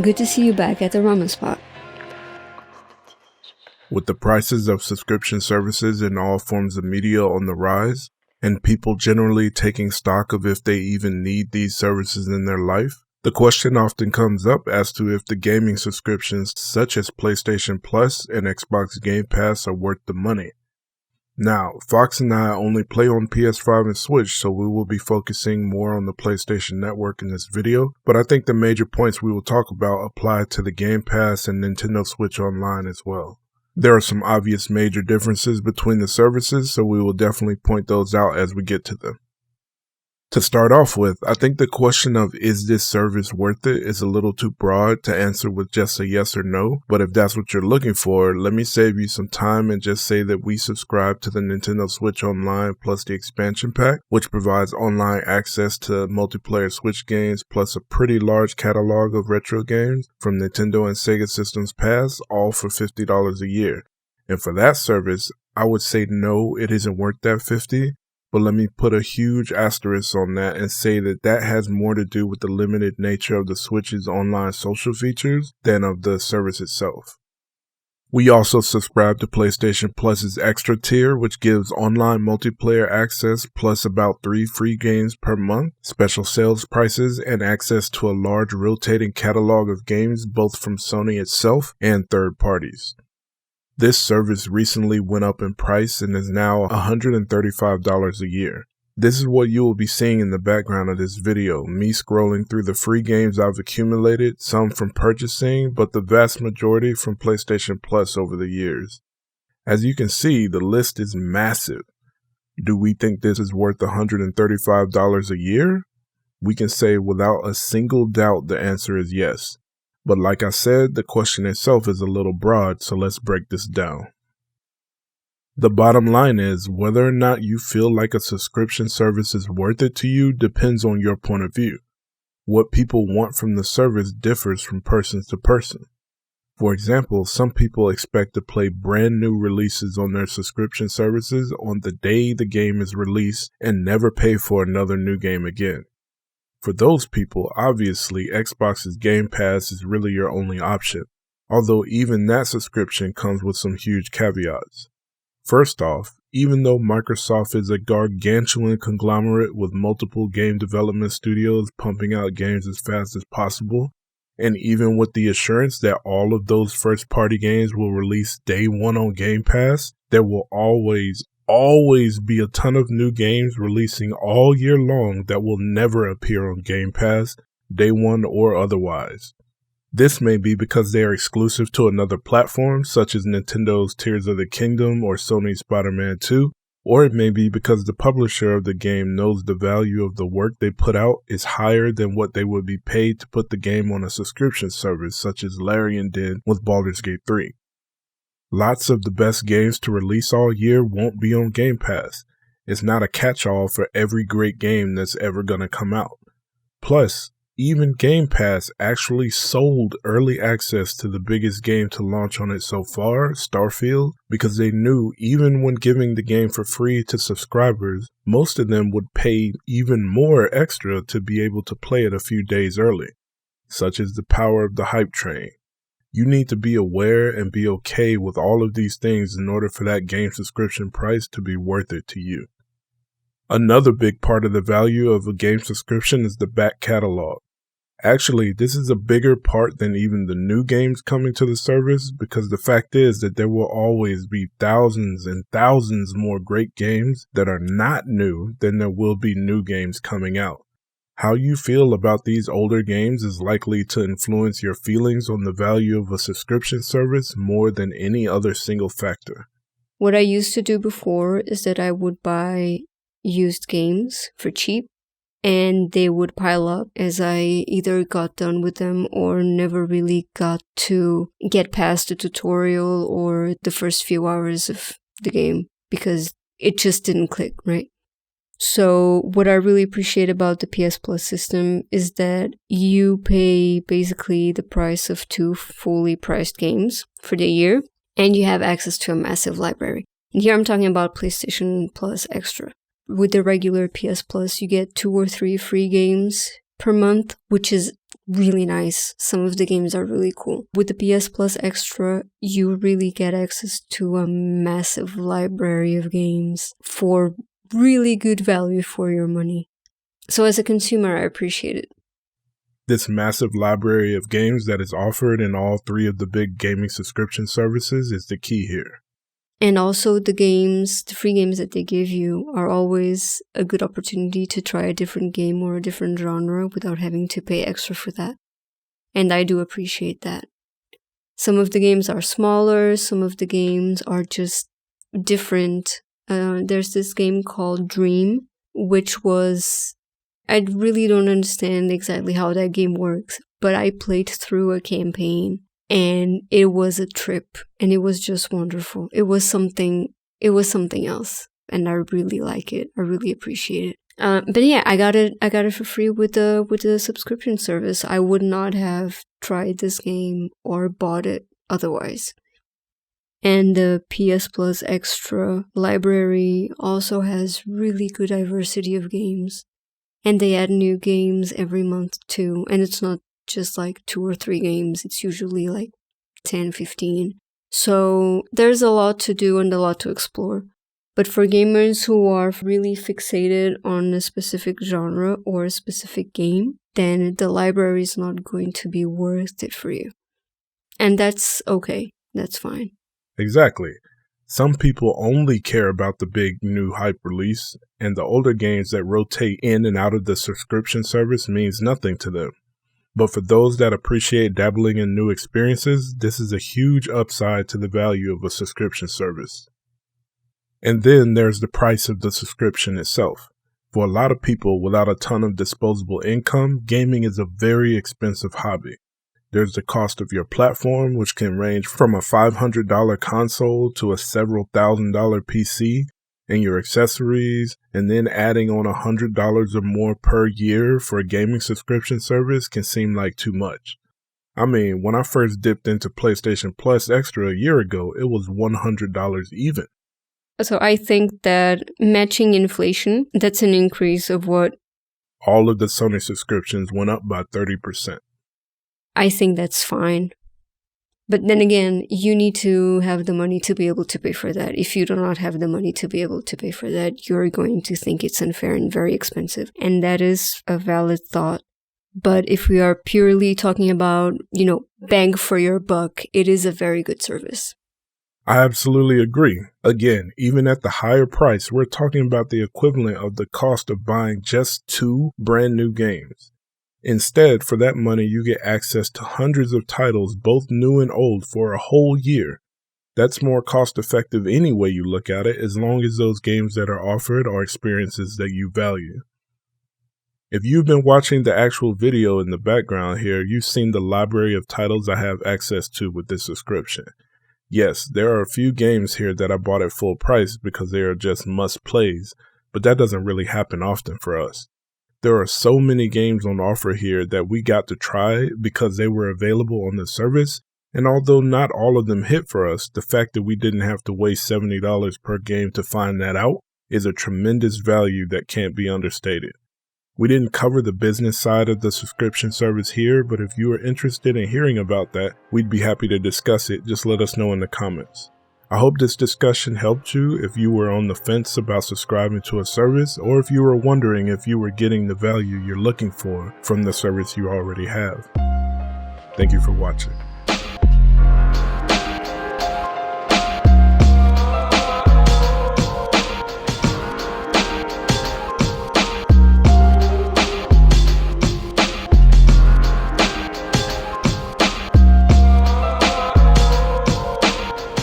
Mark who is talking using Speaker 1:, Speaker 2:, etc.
Speaker 1: Good to see you back at the Ramen Spot.
Speaker 2: With the prices of subscription services in all forms of media on the rise, and people generally taking stock of if they even need these services in their life, the question often comes up as to if the gaming subscriptions such as PlayStation Plus and Xbox Game Pass are worth the money. Now, Fox and I only play on PS5 and Switch, so we will be focusing more on the PlayStation Network in this video, but I think the major points we will talk about apply to the Game Pass and Nintendo Switch Online as well. There are some obvious major differences between the services, so we will definitely point those out as we get to them. To start off with, I think the question of is this service worth it is a little too broad to answer with just a yes or no, but if that's what you're looking for, let me save you some time and just say that we subscribe to the Nintendo Switch Online plus the expansion pack, which provides online access to multiplayer Switch games plus a pretty large catalog of retro games from Nintendo and Sega systems past, all for $50 a year. And for that service, I would say no, it isn't worth that $50. But let me put a huge asterisk on that and say that that has more to do with the limited nature of the Switch's online social features than of the service itself. We also subscribe to PlayStation Plus's Extra tier, which gives online multiplayer access plus about 3 free games per month, special sales prices, and access to a large rotating catalog of games both from Sony itself and third parties. This service recently went up in price and is now $135 a year. This is what you will be seeing in the background of this video, me scrolling through the free games I've accumulated, some from purchasing, but the vast majority from PlayStation Plus over the years. As you can see, the list is massive. Do we think this is worth $135 a year? We can say without a single doubt the answer is yes. But like I said, the question itself is a little broad, so let's break this down. The bottom line is, whether or not you feel like a subscription service is worth it to you depends on your point of view. What people want from the service differs from person to person. For example, some people expect to play brand new releases on their subscription services on the day the game is released and never pay for another new game again. For those people, obviously, Xbox's Game Pass is really your only option, although even that subscription comes with some huge caveats. First off, even though Microsoft is a gargantuan conglomerate with multiple game development studios pumping out games as fast as possible, and even with the assurance that all of those first-party games will release day one on Game Pass, there will always be a ton of new games releasing all year long that will never appear on Game Pass, day one or otherwise. This may be because they are exclusive to another platform, such as Nintendo's Tears of the Kingdom or Sony's Spider-Man 2, or it may be because the publisher of the game knows the value of the work they put out is higher than what they would be paid to put the game on a subscription service, such as Larian did with Baldur's Gate 3. Lots of the best games to release all year won't be on Game Pass. It's not a catch-all for every great game that's ever going to come out. Plus, even Game Pass actually sold early access to the biggest game to launch on it so far, Starfield, because they knew even when giving the game for free to subscribers, most of them would pay even more extra to be able to play it a few days early. Such is the power of the hype train. You need to be aware and be okay with all of these things in order for that game subscription price to be worth it to you. Another big part of the value of a game subscription is the back catalog. Actually, this is a bigger part than even the new games coming to the service, because the fact is that there will always be thousands and thousands more great games that are not new than there will be new games coming out. How you feel about these older games is likely to influence your feelings on the value of a subscription service more than any other single factor.
Speaker 1: What I used to do before is that I would buy used games for cheap, and they would pile up as I either got done with them or never really got to get past the tutorial or the first few hours of the game because it just didn't click, right? So what I really appreciate about the PS Plus system is that you pay basically the price of 2 fully priced games for the year, and you have access to a massive library. And here I'm talking about PlayStation Plus Extra. With the regular PS Plus, you get 2 or 3 free games per month, which is really nice. Some of the games are really cool. With the PS Plus Extra, you really get access to a massive library of games for really good value for your money. So as a consumer, I appreciate it.
Speaker 2: This massive library of games that is offered in all 3 of the big gaming subscription services is the key here.
Speaker 1: And also the free games that they give you are always a good opportunity to try a different game or a different genre without having to pay extra for that. And I do appreciate that. Some of the games are smaller, some of the games are just different. There's this game called Dream, which was... I really don't understand exactly how that game works, but I played through a campaign. And it was a trip, and it was just wonderful. It was something else, and I really like it. I really appreciate it. But yeah, I got it for free with the subscription service. I would not have tried this game or bought it otherwise. And the PS Plus Extra library also has really good diversity of games, and they add new games every month too. And it's not just like 2 or 3 games. It's usually like 10, 15. So there's a lot to do and a lot to explore. But for gamers who are really fixated on a specific genre or a specific game, then the library is not going to be worth it for you. And that's okay. That's fine.
Speaker 2: Exactly. Some people only care about the big new hype release, and the older games that rotate in and out of the subscription service means nothing to them. But for those that appreciate dabbling in new experiences, this is a huge upside to the value of a subscription service. And then there's the price of the subscription itself. For a lot of people without a ton of disposable income, gaming is a very expensive hobby. There's the cost of your platform, which can range from a $500 console to a several $1,000 PC, and your accessories, and then adding on $100 or more per year for a gaming subscription service can seem like too much. I mean, when I first dipped into PlayStation Plus Extra a year ago, it was $100 even.
Speaker 1: So I think that matching inflation, that's an increase of what?
Speaker 2: All of the Sony subscriptions went up by 30%.
Speaker 1: I think that's fine. But then again, you need to have the money to be able to pay for that. If you do not have the money to be able to pay for that, you're going to think it's unfair and very expensive. And that is a valid thought. But if we are purely talking about, bang for your buck, it is a very good service.
Speaker 2: I absolutely agree. Again, even at the higher price, we're talking about the equivalent of the cost of buying just 2 brand new games. Instead, for that money, you get access to hundreds of titles, both new and old, for a whole year. That's more cost-effective any way you look at it, as long as those games that are offered are experiences that you value. If you've been watching the actual video in the background here, you've seen the library of titles I have access to with this subscription. Yes, there are a few games here that I bought at full price because they are just must-plays, but that doesn't really happen often for us. There are so many games on offer here that we got to try because they were available on the service, and although not all of them hit for us, the fact that we didn't have to waste $70 per game to find that out is a tremendous value that can't be understated. We didn't cover the business side of the subscription service here, but if you are interested in hearing about that, we'd be happy to discuss it. Just let us know in the comments. I hope this discussion helped you if you were on the fence about subscribing to a service, or if you were wondering if you were getting the value you're looking for from the service you already have. Thank you for watching.